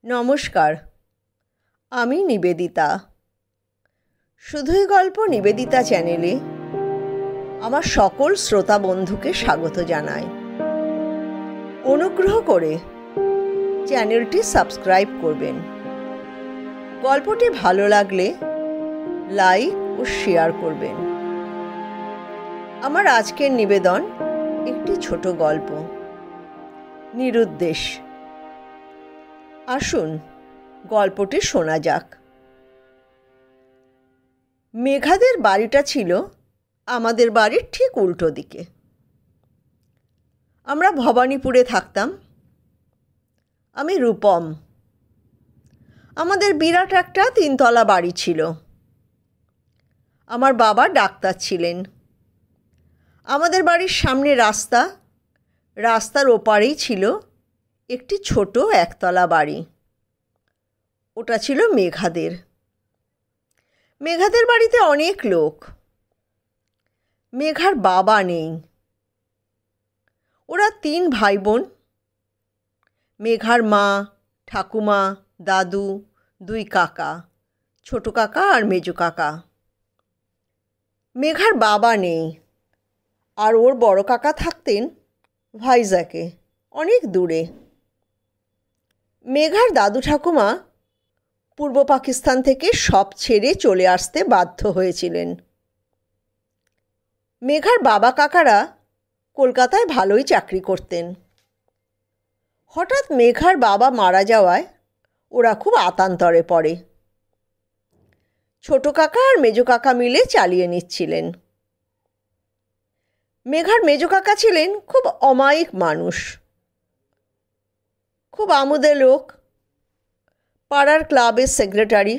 নমস্কার, আমি নিবেদিতা। শুধুই গল্প নিবেদিতা চ্যানেলে আমার সকল শ্রোতা বন্ধুকে স্বাগত জানাই। অনুগ্রহ করে চ্যানেলটি সাবস্ক্রাইব করবেন। গল্পটি ভালো লাগলে লাইক ও শেয়ার করবেন। আমার আজকের নিবেদন একটি ছোট গল্প, নিরুদ্দেশ। আসুন গল্পটি শোনা যাক। মেঘাদের বাড়িটা ছিল আমাদের বাড়ির ঠিক উল্টো দিকে। আমরা ভবানীপুরে থাকতাম। আমি রূপম। আমাদের বিরাট একটা 3 তলা বাড়ি ছিল। আমার বাবা ডাক্তার ছিলেন। আমাদের বাড়ির সামনে রাস্তা, রাস্তার ওপারেই ছিল একটি ছোট 1 তলা বাড়ি। ওটা ছিল মেঘাদের। মেঘাদের বাড়িতে অনেক লোক। মেঘার বাবা নেই। ওরা 3 ভাই বোন। মেঘার মা, ঠাকুমা, দাদু, 2 কাকা, ছোট কাকা আর মেজো কাকা। মেঘার বাবা নেই, আর ওর বড় কাকা থাকতেন ভাইজ্যাকে, অনেক দূরে। মেঘার দাদু ঠাকুমা পূর্ব পাকিস্তান থেকে সব ছেড়ে চলে আসতে বাধ্য হয়েছিলেন। মেঘার বাবা কাকারা কলকাতায় ভালোই চাকরি করতেন। হঠাৎ মেঘার বাবা মারা যাওয়ায় ওরা খুব আতান্তরে পড়ে। ছোট কাকা আর মেজো কাকা মিলে চালিয়ে নিচ্ছিলেন। মেঘার মেজো কাকা ছিলেন খুব অমায়িক মানুষ, খুব আমোদে লোক। পাড়ার ক্লাবের সেক্রেটারি।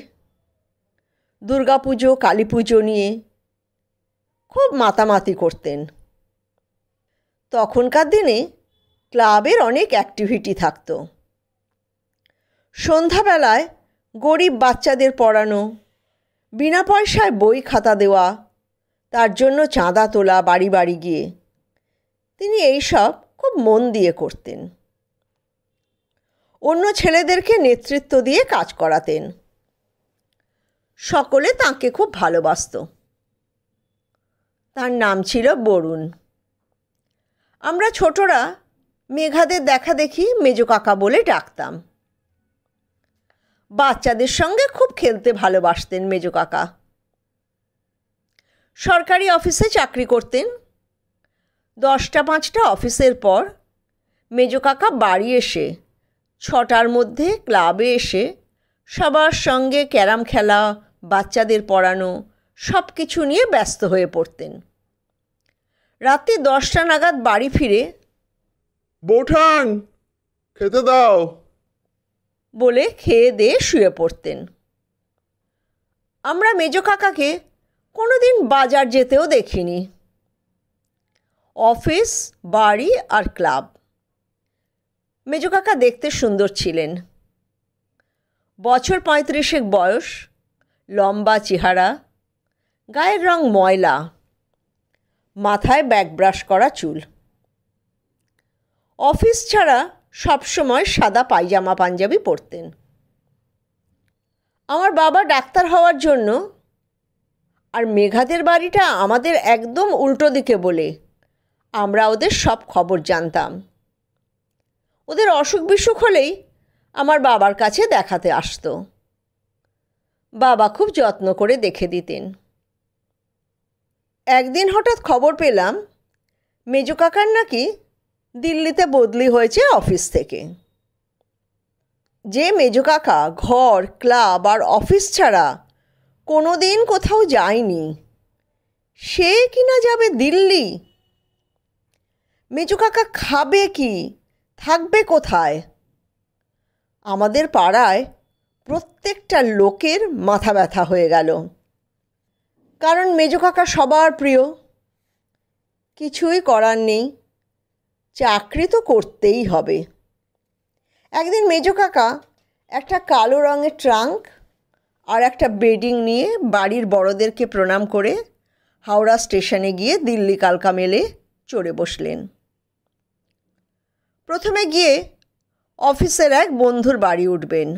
দুর্গাপুজো, কালী পুজো নিয়ে খুব মাতামাতি করতেন। তখনকার দিনে ক্লাবের অনেক অ্যাক্টিভিটি থাকত। সন্ধ্যাবেলায় গরিব বাচ্চাদের পড়ানো, বিনা পয়সায় বই খাতা দেওয়া, তার জন্য চাঁদা তোলা বাড়ি বাড়ি গিয়ে, তিনি এইসব খুব মন দিয়ে করতেন। অন্য ছেলেদেরকে নেতৃত্ব দিয়ে কাজ করাতেন। সকলে তাঁকে খুব ভালোবাসত। তার নাম ছিল বরুণ। আমরা ছোটরা মেঘাদের দেখা দেখি মেজো কাকা বলে ডাকতাম। বাচ্চাদের সঙ্গে খুব খেলতে ভালোবাসতেন মেজো কাকা। সরকারি অফিসে চাকরি করতেন। 10টা 5টা অফিসের পর মেজো কাকা বাড়ি এসে 6টার মধ্যে ক্লাবে এসে সবার সঙ্গে ক্যারাম খেলা, বাচ্চাদের পড়ানো, সব কিছু নিয়ে ব্যস্ত হয়ে পড়তেন। রাত্রি 10টা নাগাদ বাড়ি ফিরে বৌঠান খেতে দাও বলে খেয়ে দিয়ে শুয়ে পড়তেন। আমরা মেজো কাকাকে কোনোদিন বাজার যেতেও দেখিনি। অফিস, বাড়ি আর ক্লাব। মেজো কাকা দেখতে সুন্দর ছিলেন। বছর 35 বয়স, লম্বা চেহারা, গায়ের রং ময়লা, মাথায় ব্যাক ব্রাশ করা চুল। অফিস ছাড়া সবসময় সাদা পায়জামা পাঞ্জাবি পরতেন। আমার বাবা ডাক্তার হওয়ার জন্য আর মেঘাদের বাড়িটা আমাদের একদম উল্টো দিকে বলে আমরা ওদের সব খবর জানতাম। ওদের অসুখ বিসুখ হলেই আমার বাবার কাছে দেখাতে আসতো। বাবা খুব যত্ন করে দেখে দিতেন। একদিন হঠাৎ খবর পেলাম মেজো কাকার নাকি দিল্লিতে বদলি হয়েছে অফিস থেকে। যে মেজো কাকা ঘর, ক্লাব আর অফিস ছাড়া কোনো দিন কোথাও যায়নি, সে কিনা যাবে দিল্লি। মেজো কাকা খাবে কি, থাকবে কোথায়? আমাদের পাড়ায় প্রত্যেকটা লোকের মাথা ব্যথা হয়ে গেল। কারণ মেজো কাকা সবার প্রিয়। কিছুই করার নেই, চাকরি তো করতেই হবে। একদিন মেজো কাকা একটা কালো রঙের ট্রাঙ্ক আর একটা বেডিং নিয়ে বাড়ির বড়দেরকে প্রণাম করে হাওড়া স্টেশনে গিয়ে দিল্লি কালকা মেলে চড়ে বসলেন। প্রথমে গিয়ে অফিসের এক বন্ধুর বাড়ি উঠবেন।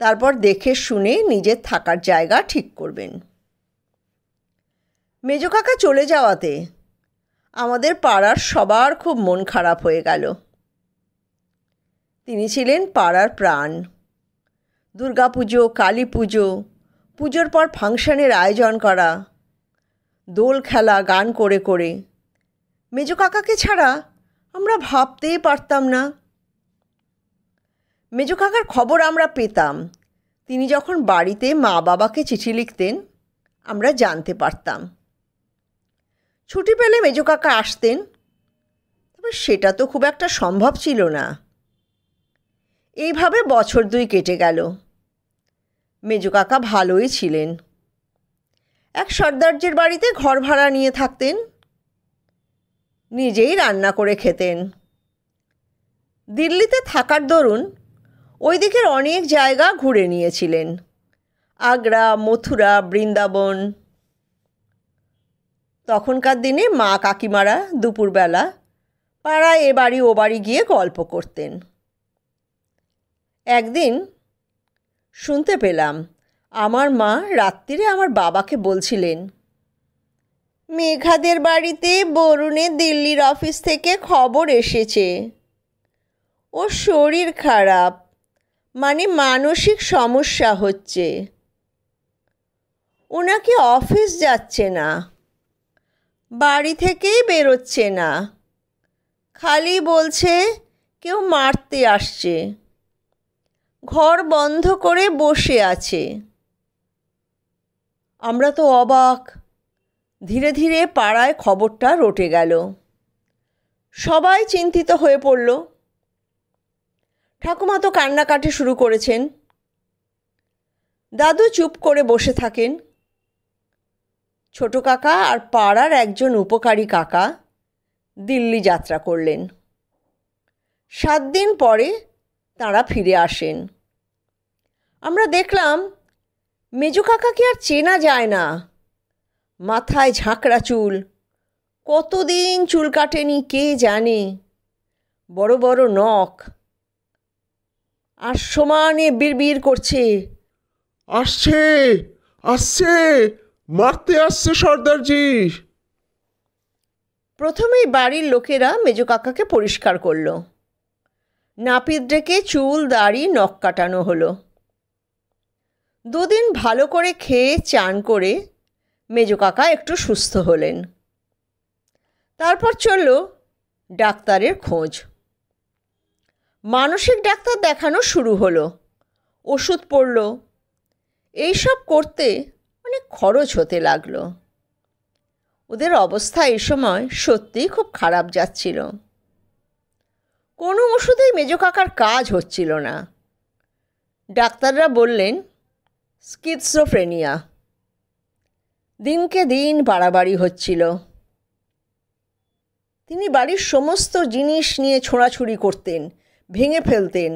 তারপর দেখে শুনে নিজের থাকার জায়গা ঠিক করবেন। মেজ কাকা চলে যাওয়াতে আমাদের পাড়ার সবার খুব মন খারাপ হয়ে গেল। তিনি ছিলেন পাড়ার প্রাণ। দুর্গাপুজো, কালী পুজো, পুজোর পর ফাংশনের আয়োজন করা, দোল খেলা গান করে করে মেজ কাকাকে ছাড়া আমরা ভাবতেই পারতাম না। মেজ কাকার খবর আমরা পেতাম। তিনি যখন বাড়িতে মা বাবাকে চিঠি লিখতেন আমরা জানতে পারতাম। ছুটি পেলে মেজ কাকা আসতেন, তবে সেটা তো খুব একটা সম্ভব ছিল না। এইভাবে বছর 2 কেটে গেল। মেজ কাকা ভালোই ছিলেন। এক সর্দারজির বাড়িতে ঘর ভাড়া নিয়ে থাকতেন। নিজেই রান্না করে খেতেন। দিল্লিতে থাকার দরুন ওই দিকের অনেক জায়গা ঘুরে নিয়েছিলেন, আগ্রা, মথুরা, বৃন্দাবন। তখনকার দিনে মা কাকিমারা দুপুরবেলা পাড়ায় এ বাড়ি ও বাড়ি গিয়ে গল্প করতেন। একদিন শুনতে পেলাম আমার মা রাত্রিরে আমার বাবাকে বলছিলেন, মেঘাদের বাড়িতে বরুণের দিল্লির অফিস থেকে খবর এসেছে। ওর শরীর খারাপ, মানে মানসিক সমস্যা হচ্ছে। ও নাকি অফিস যাচ্ছে না, বাড়ি থেকেই বেরোচ্ছে না, খালি বলছে কেউ মারতে আসছে, ঘর বন্ধ করে বসে আছে। আমরা তো অবাক। ধীরে ধীরে পাড়ায় খবরটা রটে গেল। সবাই চিন্তিত হয়ে পড়ল। ঠাকুমা তো কান্নাকাটি শুরু করেছেন। দাদু চুপ করে বসে থাকেন। ছোট কাকা আর পাড়ার একজন উপকারী কাকা দিল্লি যাত্রা করলেন। 7 দিন পরে তাঁরা ফিরে আসেন। আমরা দেখলাম মেজ কাকাকে আর চেনা যায় না। মাথায় ঝাঁকড়া চুল, কতদিন চুল কাটেনি কে জানে, বড় বড় নখ, আর সমানে বিড়বিড় করছে, আসছে আসছে, মারতে আসছে সর্দারজি। প্রথমেই বাড়ির লোকেরা মেজ কাকাকে পরিষ্কার করলো। নাপিত ডেকে চুল দাড়ি নখ কাটানো হলো। 2 দিন ভালো করে খেয়ে চান করে মেজ কাকা একটু সুস্থ হলেন। তারপর চলল ডাক্তারের খোঁজ। মানসিক ডাক্তার দেখানো শুরু হলো, ওষুধ পড়ল। এইসব করতে অনেক খরচ হতে লাগলো। ওদের অবস্থা এই সময় সত্যিই খুব খারাপ যাচ্ছিল। কোনো ওষুধেই মেজ কাকার কাজ হচ্ছিল না। ডাক্তাররা বললেন স্কিজোফ্রেনিয়া। দিনকে দিন বাড়াবাড়ি হচ্ছিল। তিনি বাড়ির সমস্ত জিনিস নিয়ে ছোঁড়াছুড়ি করতেন, ভেঙে ফেলতেন,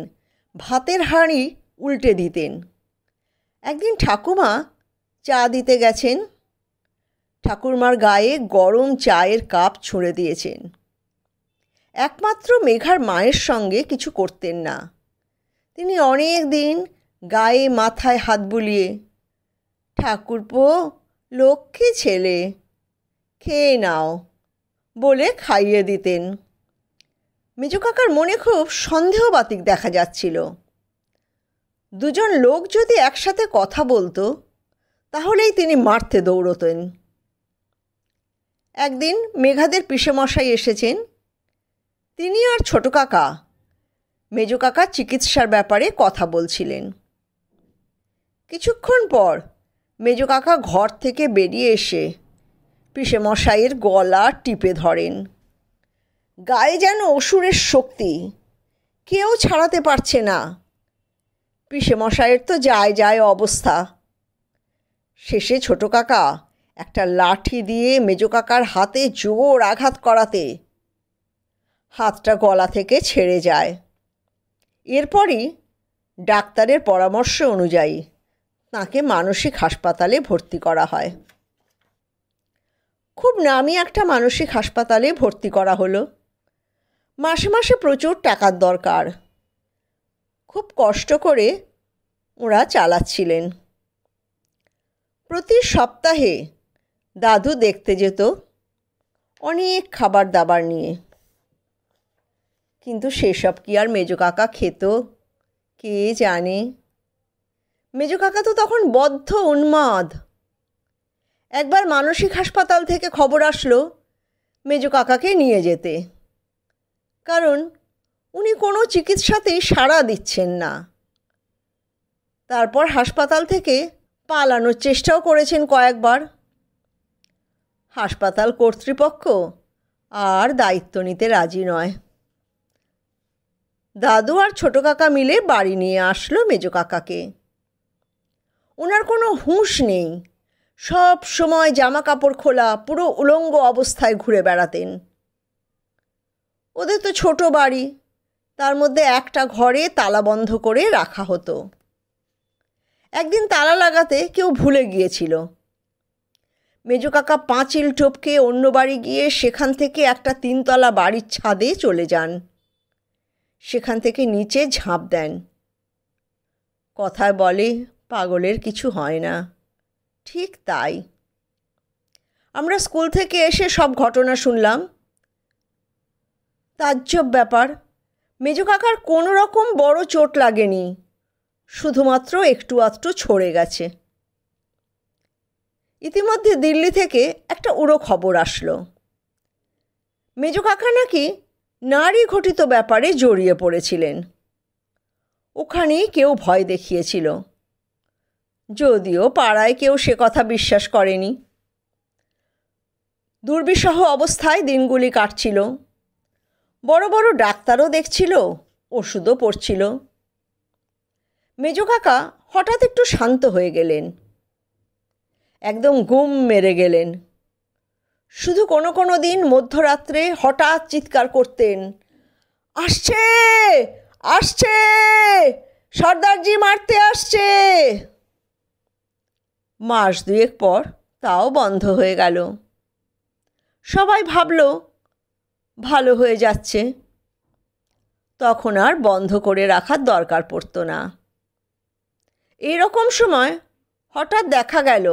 ভাতের হাঁড়ি উল্টে দিতেন। একদিন ঠাকুমা চা দিতে গেছেন। ঠাকুরমার গায়ে গরম চায়ের কাপ ছুঁড়ে দিয়েছেন। একমাত্র মেঘার মায়ের সঙ্গে কিছু করতেন না। তিনি অনেক দিন গায়ে মাথায় হাত বুলিয়ে, ঠাকুরপো লক্ষ্মী ছেলে, খেয়ে নাও বলে খাইয়ে দিতেন। মেজ কাকার মনে খুব সন্দেহবাতিক দেখা যাচ্ছিল। 2জন লোক যদি একসাথে কথা বলতো তাহলেই তিনি মারতে দৌড়তেন। একদিন মেঘাদের পিসেমশাই এসেছেন। তিনি আর ছোট কাকা মেজ কাকার চিকিৎসার ব্যাপারে কথা বলছিলেন। কিছুক্ষণ পর মেজ কাকা ঘর থেকে বেরিয়ে এসে পিসেমশাইয়ের গলা টিপে ধরেন। গায়ে যেন অসুরের শক্তি, কেউ ছাড়াতে পারছে না। পিসেমশাইয়ের তো যায় যায় অবস্থা। শেষে ছোট কাকা একটা লাঠি দিয়ে মেজ কাকার হাতে জোর আঘাত করাতে হাতটা গলা থেকে ছেড়ে যায়। এরপরই ডাক্তারের পরামর্শ অনুযায়ী তাকে মানসিক হাসপাতালে ভর্তি করা হয়। খুব নামি একটা মানসিক হাসপাতালে ভর্তি করা হলো। মাসে মাসে প্রচুর টাকার দরকার। খুব কষ্ট করে ওরা চালাচ্ছিলেন। প্রতি সপ্তাহে দাদু দেখতে যেত অনেক খাবার দাবার নিয়ে। কিন্তু সেসব কি আর মেজো কাকা খেত? কে জানে। মেজো কাকা তো তখন বদ্ধ উন্মাদ। একবার মানসিক হাসপাতাল থেকে খবর আসলো মেজো কাকাকে নিয়ে যেতে, কারণ উনি কোনো চিকিৎসাতেই সাড়া দিচ্ছেন না। তারপর হাসপাতাল থেকে পালানোর চেষ্টাও করেছেন কয়েকবার। হাসপাতাল কর্তৃপক্ষ আর দায়িত্ব নিতে রাজি নয়। দাদু আর ছোট কাকা মিলে বাড়ি নিয়ে আসলো মেজো কাকাকে। ওনার কোনো হুঁশ নেই, সব সময় জামা কাপড় খোলা, পুরো উলঙ্গ অবস্থায় ঘুরে বেড়াতেন। ওদের তো ছোট বাড়ি, তার মধ্যে একটা ঘরে তালা বন্ধ করে রাখা হতো। একদিন তালা লাগাতে কেউ ভুলে গিয়েছিল। মেজো কাকা পাঁচিল টপকে অন্য বাড়ি গিয়ে সেখান থেকে একটা 3তলা বাড়ির ছাদে চলে যান। সেখান থেকে নিচে ঝাঁপ দেন। কথায় বলে, পাগলের কিছু হয় না। ঠিক তাই। আমরা স্কুল থেকে এসে সব ঘটনা শুনলাম। তাজ্জব ব্যাপার, মেজো কাকার কোনো রকম বড় চোট লাগেনি, শুধুমাত্র একটু আধটু ছড়ে গেছে। ইতিমধ্যে দিল্লি থেকে একটা উড়ো খবর আসলো, মেজো কাকা নাকি নারী ঘটিত ব্যাপারে জড়িয়ে পড়েছিলেন। ওখানেই কেউ ভয় দেখিয়েছিল, যদিও পাড়ায় কেউ সে কথা বিশ্বাস করেনি। দুর্বিষহ অবস্থায় দিনগুলি কাটছিল। বড় বড় ডাক্তারও দেখছিল, ওষুধও পড়ছিল। মেজো কাকা হঠাৎ একটু শান্ত হয়ে গেলেন, একদম গুম মেরে গেলেন। শুধু কোনো কোনো দিন মধ্যরাত্রে হঠাৎ চিৎকার করতেন, আসছে আসছে, সর্দারজি মারতে আসছে। মাস দুয়েক পর তাও বন্ধ হয়ে গেল। সবাই ভাবল ভালো হয়ে যাচ্ছে, তখন আর বন্ধ করে রাখার দরকার পড়তো না। এরকম সময় হঠাৎ দেখা গেল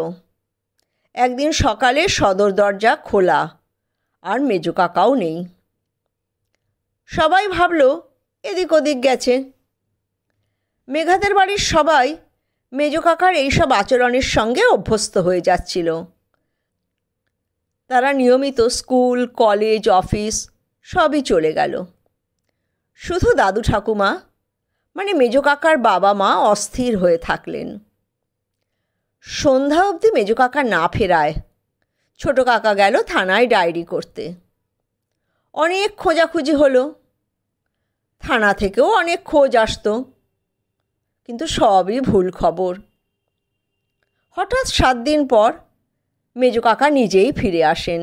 একদিন সকালে সদর দরজা খোলা, আর মেজো কাকাও নেই। সবাই ভাবল এদিক ওদিক গেছে। মেঘাদের বাড়ির সবাই মেজো কাকার এইসব আচরণের সঙ্গে অভ্যস্ত হয়ে যাচ্ছিল। তারা নিয়মিত স্কুল, কলেজ, অফিস সবই চলে গেল। শুধু দাদু ঠাকুমা, মানে মেজো কাকার বাবা মা অস্থির হয়ে থাকলেন। সন্ধ্যা অবধি মেজো কাকা না ফেরায় ছোট কাকা গেল থানায় ডায়েরি করতে। অনেক খোঁজাখুঁজি হলো, থানা থেকেও অনেক খোঁজ আসতো, কিন্তু সবই ভুল খবর। হঠাৎ 7 দিন পর মেজো কাকা নিজেই ফিরে আসেন।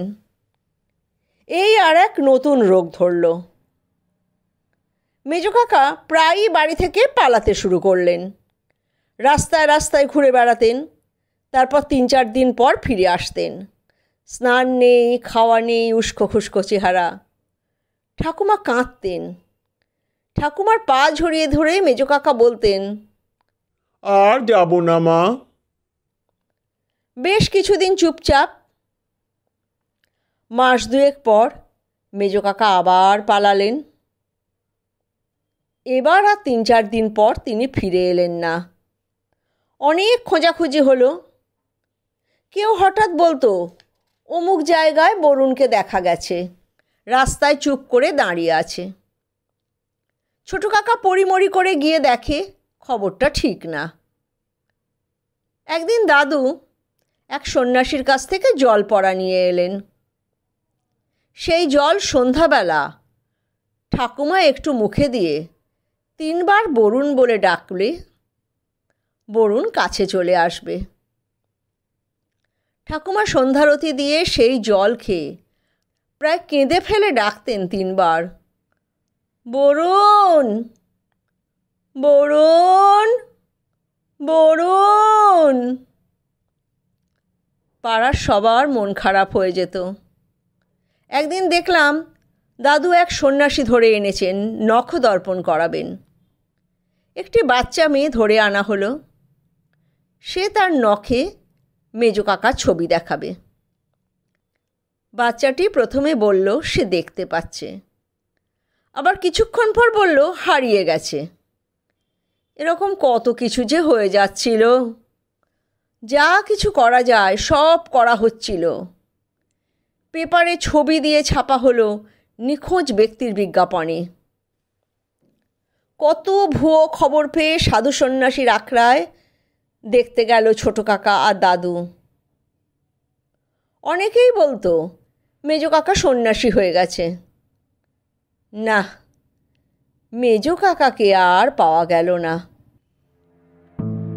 এই আর এক নতুন রোগ ধরল। মেজো কাকা প্রায়ই বাড়ি থেকে পালাতে শুরু করলেন। রাস্তায় রাস্তায় ঘুরে বেড়াতেন, তারপর 3-4 দিন পর ফিরে আসতেন। স্নান নেই, খাওয়া নেই, উস্কো খুস্কো চেহারা। ঠাকুমা কাঁদতেন। ঠাকুমার পা ঝরিয়ে ধরে মেজো কাকা বলতেন, আর যাব না মা। বেশ কিছুদিন চুপচাপ। মাস দুয়েক পর মেজো কাকা আবার পালালেন। এবার আর 3-4 দিন পর তিনি ফিরে এলেন না। অনেক খোঁজাখুঁজি হলো। কেউ হঠাৎ বলতো, অমুক জায়গায় বরুণকে দেখা গেছে, রাস্তায় চুপ করে দাঁড়িয়ে আছে। ছোট কাকা পরিমরি করে গিয়ে দেখে খবরটা ঠিক না। একদিন দাদু এক সন্ন্যাসীর কাছ থেকে জল পড়া নিয়ে এলেন। সেই জল সন্ধ্যাবেলা ঠাকুমা একটু মুখে দিয়ে 3 বার বরুণ বলে ডাকলে বরুণ কাছে চলে আসবে। ঠাকুমা সন্ধ্যারতি দিয়ে সেই জল খেয়ে প্রায় কেঁদে ফেলে ডাকতেন 3 বার, বরুণ বরুণ বরুণ। পাড়ার সবার মন খারাপ হয়ে যেত। একদিন দেখলাম দাদু এক সন্ন্যাসী ধরে এনেছেন নখ দর্পণ করাবেন। একটি বাচ্চা মেয়ে ধরে আনা হলো। সে তার নখে মেজো কাকার ছবি দেখাবে। বাচ্চাটি প্রথমে বলল সে দেখতে পাচ্ছে, আবার কিছুক্ষণ পর বলল হারিয়ে গেছে। এরকম কত কিছু যে হয়ে যাচ্ছিল, যা কিছু করা যায় সব করা হচ্ছিল। পেপারে ছবি দিয়ে ছাপা হলো নিখোঁজ ব্যক্তির বিজ্ঞাপনে। কত ভুয়ো খবর পেয়ে সাধু সন্ন্যাসীর আখড়ায় দেখতে গেল ছোট কাকা আর দাদু। অনেকেই বলতো মেজো কাকা সন্ন্যাসী হয়ে গেছে। না, মেজো কাকাকে আর পাওয়া গেল না।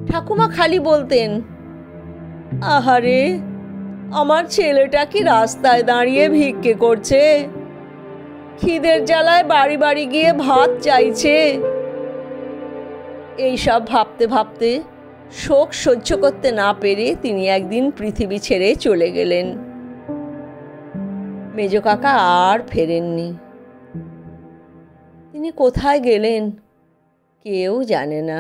ঠাকুমা খালি বলতেন, আহারে, আমার ছেলেটা কি রাস্তায় দাঁড়িয়ে ভিক্ষে করছে, খিদের জ্বালায় বাড়ি বাড়ি গিয়ে ভাত চাইছে। এইসব ভাবতে ভাবতে শোক সহ্য করতে না পেরে তিনি একদিন পৃথিবী ছেড়ে চলে গেলেন। মেজো কাকা আর ফেরেননি। তিনি কোথায় গেলেন কেউ জানে না।